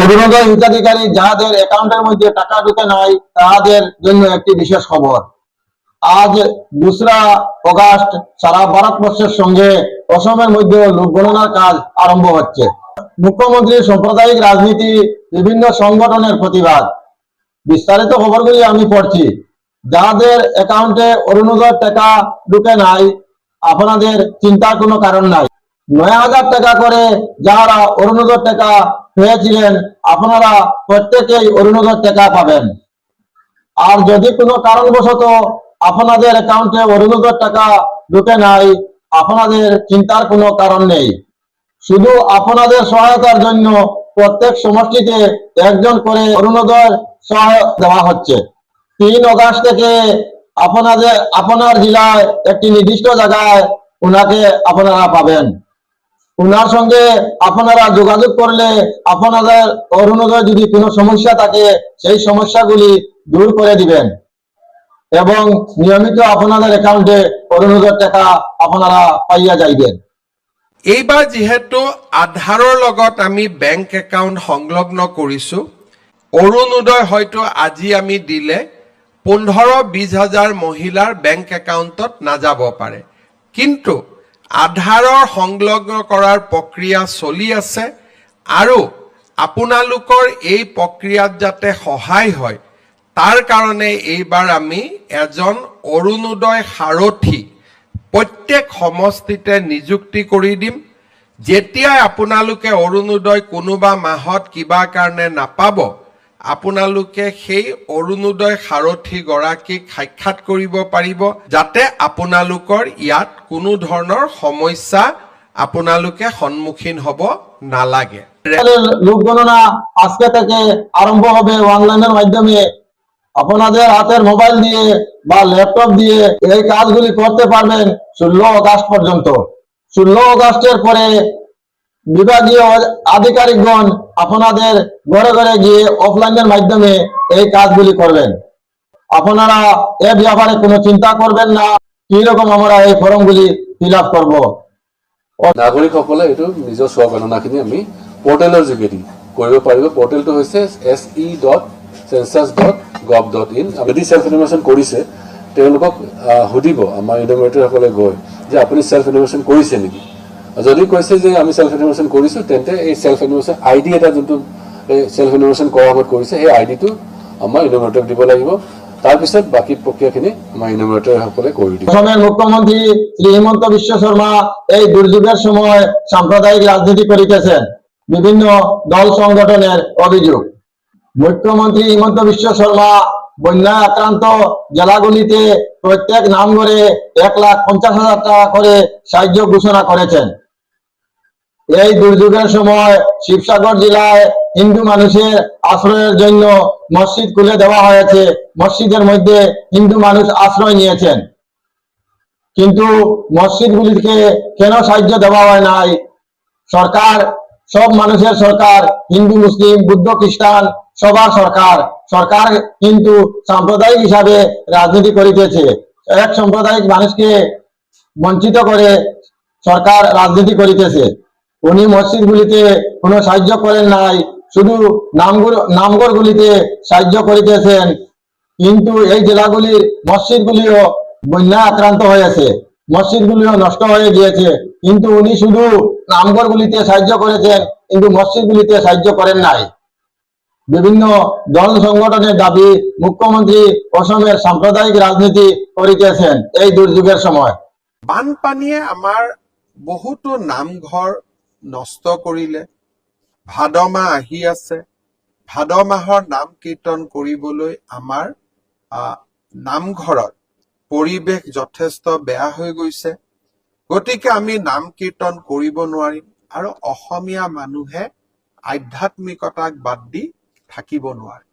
অরুণোদয় হিতাধিকারী যাদের অ্যাকাউন্টের মধ্যে টাকা ঢুকে নাই তাদের জন্য একটি বিশেষ খবর। আজ 2রা অগাস্ট সারা ভারতবর্ষের সঙ্গে অসমের মধ্যে লোক গণনার কাজ আরম্ভ হচ্ছে। মুখ্যমন্ত্রীর সাম্প্রদায়িক রাজনীতি, বিভিন্ন সংগঠনের প্রতিবাদ, বিস্তারিত খবরগুলি আমি পড়ছি। যাদের অ্যাকাউন্টে অরুণোদয় টাকা ঢুকে নাই আপনাদের চিন্তার কোনো কারণ নাই। 9,000 টাকা করে যারা অরুণোদয় টাকা পেয়েছিলেন আপনারা প্রত্যেকেই অরুণোদয় টাকা পাবেন। আর যদি কোনো কারণবশত আপনাদের অ্যাকাউন্টে অরুণোদয় টাকা ঢুকে নাই আপনাদের চিন্তার কোনো কারণ নেই। শুধু আপনাদের সহায়তার জন্য প্রত্যেক সমষ্টিতে একজন করে অরুণোদয় সহায়ক দেওয়া হচ্ছে। 3 অগাস্ট থেকে আপনার জেলায় একটি নির্দিষ্ট জায়গায় ওনাকে আপনারা পাবেন। ওনার সঙ্গে আপনারা যোগাযোগ করলে আপনাদের অরুণোদয় যদি কোনো সমস্যা থাকে সেই সমস্যাগুলি দূর করে দিবেন এবং নিয়মিত আপনাদের অ্যাকাউন্টে অরুণোদয় টাকা আপনারা পাইয়া যাইবেন। এইবাৰ যেহেতু আধাৰৰ লগত আমি বেংক একাউণ্ট সংলগ্ন কৰিছোঁ, অৰুণোদয় হয়তো আজি আমি দিলে 15-20 হাজাৰ মহিলাৰ বেংক একাউণ্টত নাযাব পাৰে, কিন্তু আধাৰৰ সংলগ্ন কৰাৰ প্ৰক্ৰিয়া চলি আছে আৰু আপোনালোকৰ এই প্ৰক্ৰিয়াত যাতে সহায় হয় তাৰ কাৰণে এইবাৰ আমি এজন অৰুণোদয় সাৰথী প্ৰত্যেক সমষ্টিতে নিযুক্তি কৰি দিম। যেতিয়াই আপোনালোকে অৰুণোদয় কোনোবা মাহত কিবা কাৰণে নাপাব আপোনালোকে সেই অৰুণোদয় সাৰথী গৰাকীক সাক্ষাৎ কৰিব পাৰিব, যাতে আপোনালোকৰ ইয়াত কোনো ধৰণৰ সমস্যা আপোনালোকে সন্মুখীন হ'ব নালাগে। লোক গণনা আজকে থেকে আরম্ভ হবে অনলাইনের মাধ্যমে। আপনাদের হাতের মোবাইল দিয়ে বা ল্যাপটপ দিয়ে এই কাজগুলি করতে পারবেন 16 অগাস্ট পর্যন্ত। 16 অগাস্টের পরে বিভাগীয় আধিকারিকগণ আপনাদের ঘরে ঘরে গিয়ে অফলাইনের মাধ্যমে এই কাজগুলি করবেন। আপনারা এ ব্যাপারে কোনো চিন্তা করবেন না কিরকম আমরা এই ফর্মগুলি ফিল আপ করব। নাগৰিকসকলে এইটো নিজৰ স্বগণনাখিনি আমি পৰ্টেলৰ যোগেদি কৰিব পাৰিব। পৰ্টেলটো হৈছে se.census.gov.in। যদি সেলফ ইনফৰমেশ্যন কৰিছে তেওঁলোকক সুধিব আমাৰ ইনফৰমেটৰসকলে গৈ যে আপুনি সেলফ ইনফৰমেশ্যন কৰিছে নেকি। যদি কৈছে যে আমি সেলফ ইনফৰমেশ্যন কৰিছোঁ তেন্তে এই সেলফ ইনফৰমেশ্যন আইডি এটা যোনটো সেলফ ইনফৰমেশ্যন কৰাৰ আগত কৰিছে সেই আইডিটো আমাৰ ইনফৰমেটৰক দিব লাগিব। তাৰপিছত বাকি প্ৰক্ৰিয়াখিনি আমাৰ ইনফৰমেটৰসকলে কৰি দিব। অসমের মুখ্যমন্ত্রী শ্রী হিমন্ত বিশ্ব শর্মা এই দুর্যোগের সময় সাম্প্রদায়িক রাজনীতি করিতেছেন বিভিন্ন দল সংগঠনের অভিযোগ। মুখ্যমন্ত্রী হিমন্ত বিশ্ব শর্মা বন্যায় আক্রান্ত জেলাগুলিতে প্রত্যেক নামঘরে 1,50,000 টাকা করে সাহায্য ঘোষণা করেছেন। এই দুর্যোগের সময় শিবসাগর জেলায় হিন্দু মানুষের আশ্রয়ের জন্য মসজিদ খুলে দেওয়া হয়েছে। মসজিদের মধ্যে হিন্দু মানুষ আশ্রয় নিয়েছেন, কিন্তু মসজিদগুলিকে কেন সাহায্য দেওয়া হয় নাই? সরকার সব মানুষের সরকার, হিন্দু মুসলিম বুদ্ধ খ্রিস্টান সবার সরকার। সরকার কিন্তু সাম্প্রদায়িক হিসাবে রাজনীতি করিতেছে। এক সাম্প্রদায়িক মানুষকে বঞ্চিত করে সরকার রাজনীতি করিতেছে। উনি মসজিদগুলিতে কোনো সাহায্য করেন নাই, শুধু নামঘরগুলিতে সাহায্য করিতেছেন। কিন্তু এই জেলাগুলির মসজিদগুলিও বন্যা আক্রান্ত হয়েছে, মসজিদগুলিও নষ্ট হয়ে গিয়েছে, কিন্তু উনি শুধু নামঘরগুলিতে সাহায্য করেছেন কিন্তু মসজিদগুলিতে সাহায্য করেন নাই। বিভিন্ন দল সংগঠনের দাবি মুখ্যমন্ত্রী অসমের সাম্প্রদায়িক রাজনীতি করিতেছেন এই দুর্যোগের সময়। বানপানীয়ে আমাৰ বহুতো নামঘৰ নষ্ট কৰিলে। ভাদ মাহ আহি আছে, ভাদ মাহৰ নাম কীৰ্তন কৰিবলৈ আমাৰ নামঘৰত পৰিৱেশ যথেষ্ট বেয়া হৈ গৈছে। গতিকে আমি নাম কীৰ্তন কৰিব নোৱাৰিম আৰু অসমীয়া মানুহে আধ্যাত্মিকতাক বাদ দি থাকিব নোৱাৰে।